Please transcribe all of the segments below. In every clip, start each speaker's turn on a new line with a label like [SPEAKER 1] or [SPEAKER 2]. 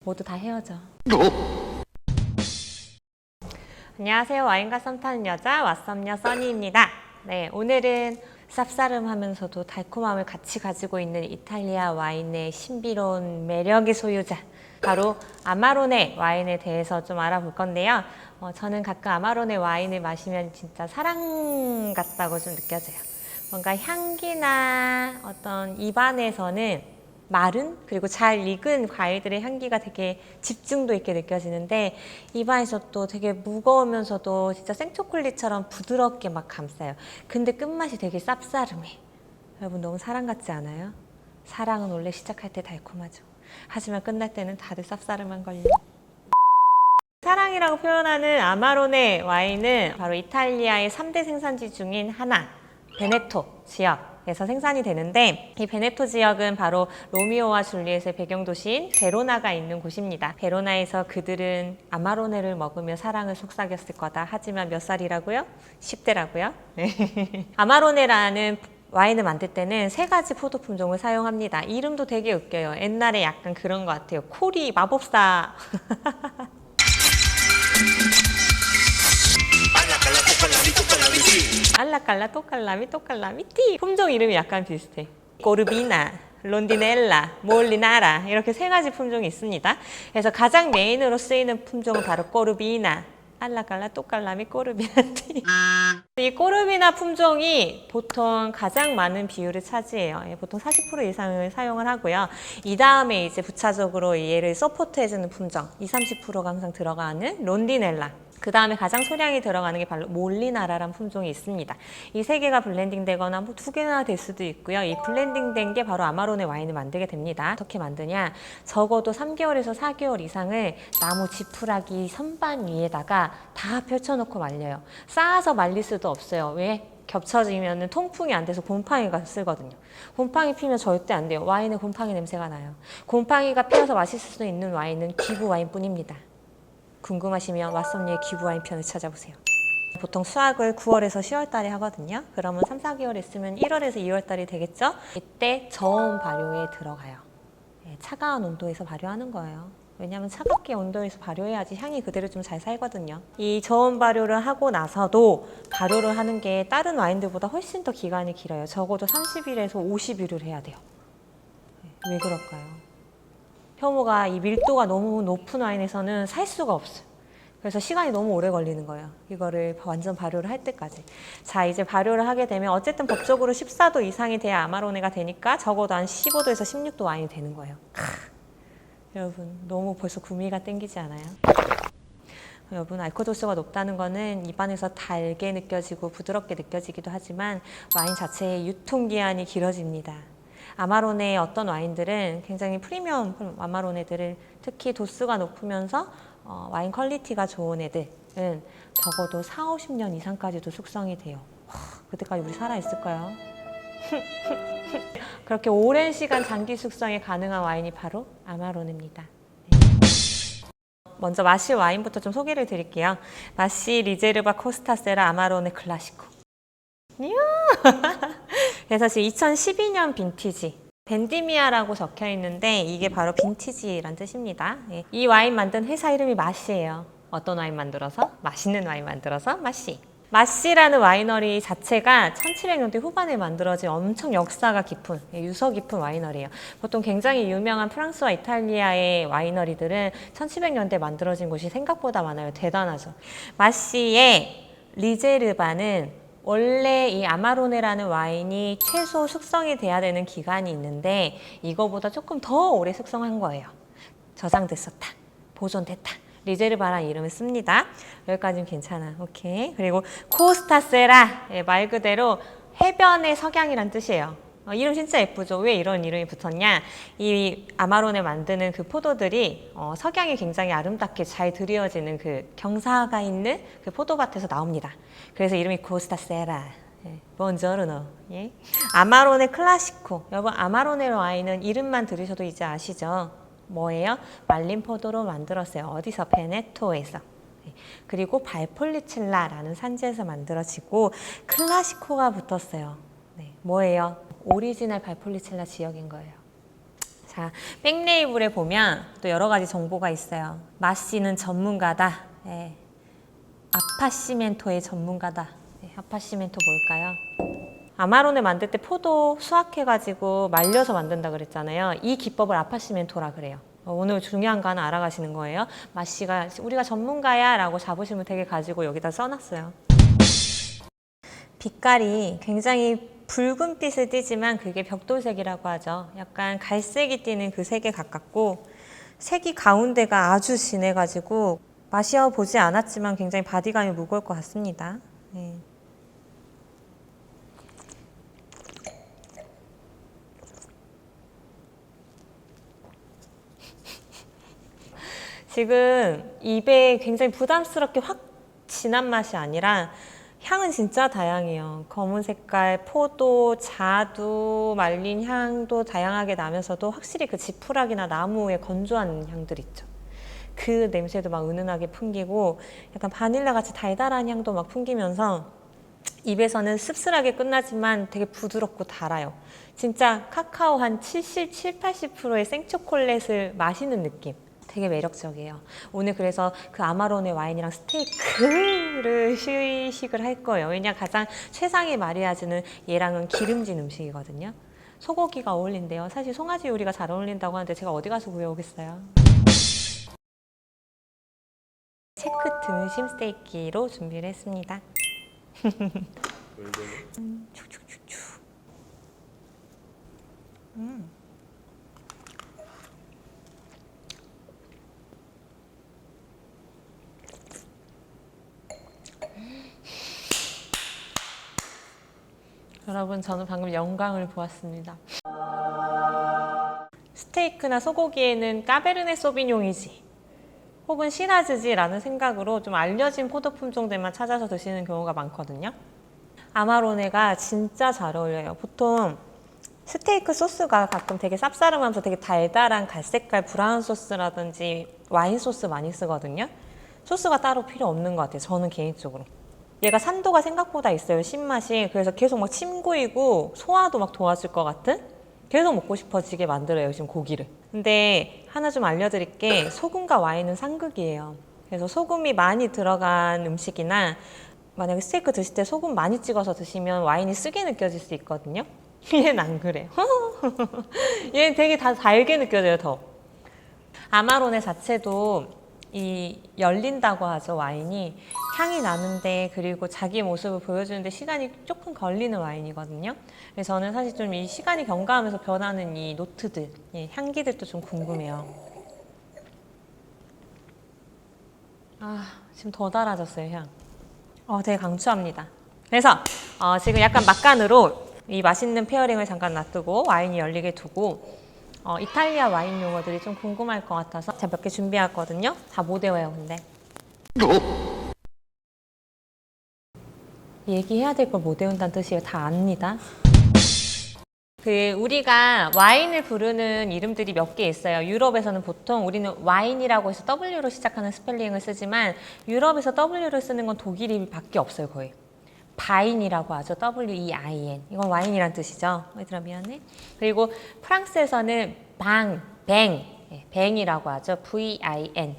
[SPEAKER 1] 모두 다 헤어져. 안녕하세요. 와인과 썸 타는 여자 왓썸녀 써니입니다. 네, 오늘은 쌉싸름하면서도 달콤함을 같이 가지고 있는 이탈리아 와인의 신비로운 매력의 소유자, 바로 아마로네 와인에 대해서 좀 알아볼 건데요. 저는 가끔 아마로네 와인을 마시면 진짜 사랑 같다고 좀 느껴져요. 뭔가 향기나 어떤 입안에서는 마른 그리고 잘 익은 과일들의 향기가 되게 집중도 있게 느껴지는데, 입안에서 또 되게 무거우면서도 진짜 생초콜릿처럼 부드럽게 막 감싸요. 근데 끝맛이 되게 쌉싸름해. 여러분, 너무 사랑 같지 않아요? 사랑은 원래 시작할 때 달콤하죠. 하지만 끝날 때는 다들 쌉싸름한걸요. 사랑이라고 표현하는 아마로네 와인은 바로 이탈리아의 3대 생산지 중인 하나, 베네토 지역에서 생산이 되는데, 이 베네토 지역은 바로 로미오와 줄리엣의 배경도시인 베로나가 있는 곳입니다. 베로나에서 그들은 아마로네를 먹으며 사랑을 속삭였을 거다. 하지만 몇 살이라고요? 10대라고요? 아마로네라는 와인을 만들 때는 3가지 포도 품종을 사용합니다. 이름도 되게 웃겨요. 옛날에 약간 그런 것 같아요. 코리 마법사 알라깔라 또깔라미 또깔라미 띠. 품종 이름이 약간 비슷해. 꼬르비나, 론디넬라, 몰리나라, 이렇게 3가지 품종이 있습니다. 그래서 가장 메인으로 쓰이는 품종은 바로 꼬르비나, 알라깔라 또깔라미 꼬르비나 띠. 이 꼬르비나 품종이 보통 가장 많은 비율을 차지해요. 보통 40% 이상을 사용을 하고요. 이 다음에 이제 부차적으로 얘를 서포트해주는 품종 20-30%가 항상 들어가는 론디넬라, 그 다음에 가장 소량이 들어가는 게 바로 몰리나라라는 품종이 있습니다. 이 3개가 블렌딩 되거나 뭐 2개나 될 수도 있고요. 이 블렌딩 된 게 바로 아마로네 와인을 만들게 됩니다. 어떻게 만드냐? 적어도 3개월에서 4개월 이상을 나무 지푸라기 선반 위에다가 다 펼쳐놓고 말려요. 쌓아서 말릴 수도 없어요. 왜? 겹쳐지면 통풍이 안 돼서 곰팡이가 쓰거든요. 곰팡이 피면 절대 안 돼요. 와인에 곰팡이 냄새가 나요. 곰팡이가 피어서 마실 수 있는 와인은 기부 와인뿐입니다. 궁금하시면 왓썸녀의 기부 와인 편을 찾아보세요. 보통 수확을 9월에서 10월 달에 하거든요. 그러면 3-4개월 있으면 1월에서 2월 달이 되겠죠? 이때 저온 발효에 들어가요. 차가운 온도에서 발효하는 거예요. 왜냐하면 차갑게 온도에서 발효해야지 향이 그대로 좀 잘 살거든요. 이 저온 발효를 하고 나서도 발효를 하는 게 다른 와인들보다 훨씬 더 기간이 길어요. 적어도 30일에서 50일을 해야 돼요. 왜 그럴까요? 효모가 이 밀도가 너무 높은 와인에서는 살 수가 없어요. 그래서 시간이 너무 오래 걸리는 거예요. 이거를 완전 발효를 할 때까지. 자, 이제 발효를 하게 되면 어쨌든 법적으로 14도 이상이 돼야 아마로네가 되니까 적어도 한 15도에서 16도 와인이 되는 거예요. 여러분, 너무 벌써 구미가 땡기지 않아요? 여러분, 알코올 도수가 높다는 거는 입안에서 달게 느껴지고 부드럽게 느껴지기도 하지만 와인 자체의 유통기한이 길어집니다. 아마로네의 어떤 와인들은 굉장히 프리미엄 아마로네들을, 특히 도수가 높으면서 와인 퀄리티가 좋은 애들은 적어도 40-50년 이상까지도 숙성이 돼요. 그때까지 우리 살아있을까요? 그렇게 오랜 시간 장기 숙성이 가능한 와인이 바로 아마로네입니다. 먼저 마실 와인부터 좀 소개를 드릴게요. 마시 리제르바 코스타세라 아마로네 클라시코. 그래서 지금 2012년 빈티지 벤디미아라고 적혀 있는데, 이게 바로 빈티지란 뜻입니다. 이 와인 만든 회사 이름이 마시예요. 어떤 와인 만들어서? 맛있는 와인 만들어서 마시. 마시라는 와이너리 자체가 1700년대 후반에 만들어진 엄청 역사가 깊은, 유서 깊은 와이너리예요. 보통 굉장히 유명한 프랑스와 이탈리아의 와이너리들은 1700년대 만들어진 곳이 생각보다 많아요. 대단하죠. 마시의 리제르바는 원래 이 아마로네라는 와인이 최소 숙성이 돼야 되는 기간이 있는데, 이거보다 조금 더 오래 숙성한 거예요. 저장됐었다, 보존됐다, 리제르바라는 이름을 씁니다. 여기까지는 괜찮아. 오케이. 그리고 코스타세라, 말 그대로 해변의 석양이란 뜻이에요. 이름 진짜 예쁘죠? 왜 이런 이름이 붙었냐? 이 아마로네 만드는 그 포도들이 석양이 굉장히 아름답게 잘 드리워지는 그 경사가 있는 그 포도밭에서 나옵니다. 그래서 이름이 코스타세라. 본저르노. 예? 아마로네 클라시코. 여러분, 아마로네 와인은 이름만 들으셔도 이제 아시죠? 뭐예요? 말린 포도로 만들었어요. 어디서? 베네토에서. 그리고 발폴리첼라라는 산지에서 만들어지고 클라시코가 붙었어요. 뭐예요? 오리지널 발폴리첼라 지역인 거예요. 자, 백레이블에 보면 또 여러 가지 정보가 있어요. 마씨는 전문가다. 네. 아파시멘토의 전문가다. 네, 아파시멘토 뭘까요? 아마론을 만들 때 포도 수확해가지고 말려서 만든다 그랬잖아요. 이 기법을 아파시멘토라 그래요. 오늘 중요한 거 하나 알아가시는 거예요. 마씨가 우리가 전문가야 라고 자부심을 되게 가지고 여기다 써놨어요. 빛깔이 굉장히 붉은빛을 띠지만 그게 벽돌색이라고 하죠. 약간 갈색이 띠는 그 색에 가깝고 색이 가운데가 아주 진해가지고 마셔보지 않았지만 굉장히 바디감이 무거울 것 같습니다. 네. 지금 입에 굉장히 부담스럽게 확 진한 맛이 아니라 향은 진짜 다양해요. 검은 색깔, 포도, 자두, 말린 향도 다양하게 나면서도 확실히 그 지푸라기나 나무의 건조한 향들 있죠. 그 냄새도 막 은은하게 풍기고 약간 바닐라 같이 달달한 향도 막 풍기면서 입에서는 씁쓸하게 끝나지만 되게 부드럽고 달아요. 진짜 카카오 한 77, 80%의 생초콜릿을 마시는 느낌. 되게 매력적이에요. 오늘 그래서 그 아마론의 와인이랑 스테이크를 시식을 할 거예요. 왜냐 가장 최상의 마리아주는 얘랑은 기름진 음식이거든요. 소고기가 어울린대요. 사실 송아지 요리가 잘 어울린다고 하는데 제가 어디 가서 구해오겠어요. 체크 등심 스테이키로 준비를 했습니다. 축축축축. 여러분, 저는 방금 영광을 보았습니다. 스테이크나 소고기에는 까베르네 소비뇽이지 혹은 시라즈지라는 생각으로 좀 알려진 포도 품종들만 찾아서 드시는 경우가 많거든요. 아마로네가 진짜 잘 어울려요. 보통 스테이크 소스가 가끔 되게 쌉싸름하면서 되게 달달한 갈색깔 브라운 소스라든지 와인 소스 많이 쓰거든요. 소스가 따로 필요 없는 것 같아요. 저는 개인적으로. 얘가 산도가 생각보다 있어요. 신맛이. 그래서 계속 막 침 고이고 소화도 막 도와줄 것 같은? 계속 먹고 싶어지게 만들어요. 지금 고기를. 근데 하나 좀 알려드릴 게 소금과 와인은 상극이에요. 그래서 소금이 많이 들어간 음식이나 만약에 스테이크 드실 때 소금 많이 찍어서 드시면 와인이 쓰게 느껴질 수 있거든요. 얘는 안 그래. 얘는 되게 다 달게 느껴져요. 더. 아마로네 자체도 이 열린다고 하죠. 와인이 향이 나는데 그리고 자기 모습을 보여주는데 시간이 조금 걸리는 와인이거든요. 그래서 저는 사실 좀 이 시간이 경과하면서 변하는 이 노트들, 향기들도 좀 궁금해요. 지금 더 달아졌어요, 향. 되게 강추합니다. 그래서 지금 약간 막간으로 이 맛있는 페어링을 잠깐 놔두고 와인이 열리게 두고 이탈리아 와인 용어들이 좀 궁금할 것 같아서 제가 몇 개 준비했거든요. 다 못 외워요, 근데. 얘기해야 될 걸 못 외운다는 뜻이에요. 다 압니다. 우리가 와인을 부르는 이름들이 몇 개 있어요. 유럽에서는 보통 우리는 와인이라고 해서 W로 시작하는 스펠링을 쓰지만 유럽에서 W를 쓰는 건 독일밖에 없어요, 거의. 바인이라고 하죠. W-E-I-N. 이건 와인이란 뜻이죠. 얘들아 미안해. 그리고 프랑스에서는 뱅이라고 하죠. V-I-N.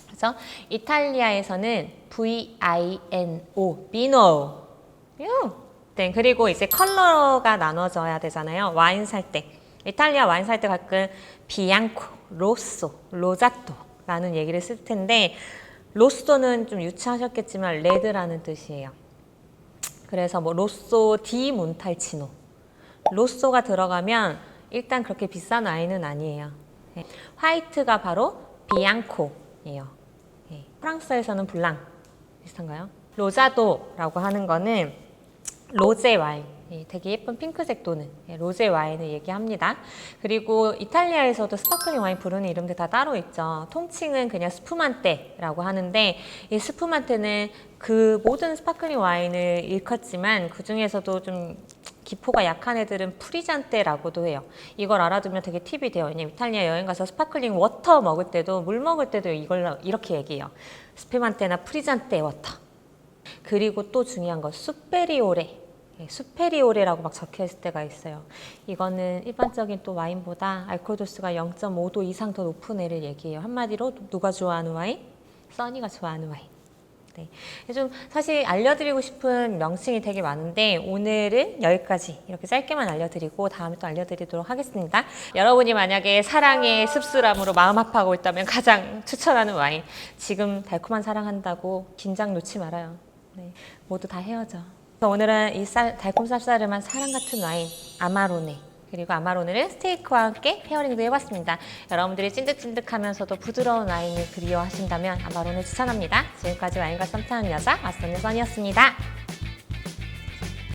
[SPEAKER 1] 그래서 이탈리아에서는 V-I-N-O, 비노. 네, 그리고 이제 컬러가 나눠져야 되잖아요. 와인 살 때. 이탈리아 와인 살 때 가끔 비앙코, 로쏘, 로자토라는 얘기를 쓸 텐데 로쏘는 좀 유치하셨겠지만 레드라는 뜻이에요. 그래서 뭐 로쏘 디 몬탈치노. 로쏘가 들어가면 일단 그렇게 비싼 와인은 아니에요. 네. 화이트가 바로 비앙코예요. 네. 프랑스에서는 블랑 비슷한가요? 로자도라고 하는 거는 로제 와인. 되게 예쁜 핑크색 도는 로제 와인을 얘기합니다. 그리고 이탈리아에서도 스파클링 와인 부르는 이름들 다 따로 있죠. 통칭은 그냥 스푸만테라고 하는데 이 스푸만테는 그 모든 스파클링 와인을 일컫지만 그 중에서도 좀 기포가 약한 애들은 프리잔테라고도 해요. 이걸 알아두면 되게 팁이 돼요. 왜냐면 이탈리아 여행 가서 스파클링 워터 먹을 때도 물 먹을 때도 이걸 이렇게 얘기해요. 스푸만테나 프리잔테 워터. 그리고 또 중요한 거 수페리오레. 수페리오레라고 막 적혀 있을 때가 있어요. 이거는 일반적인 또 와인보다 알코올 도수가 0.5도 이상 더 높은 애를 얘기해요. 한마디로 누가 좋아하는 와인? 써니가 좋아하는 와인. 네. 좀 사실 알려드리고 싶은 명칭이 되게 많은데 오늘은 여기까지 이렇게 짧게만 알려드리고 다음에 또 알려드리도록 하겠습니다. 여러분이 만약에 사랑의 습술함으로 마음 아파하고 있다면 가장 추천하는 와인. 지금 달콤한 사랑한다고 긴장 놓지 말아요. 네. 모두 다 헤어져. 그래서 오늘은 이 달콤 쌉싸름한 사랑 같은 와인 아마로네. 그리고 아마로네를 스테이크와 함께 페어링도 해봤습니다. 여러분들이 찐득찐득하면서도 부드러운 와인을 그리워하신다면 아마로네 추천합니다. 지금까지 와인과 썸 타는 여자 왓썸의 써니였습니다.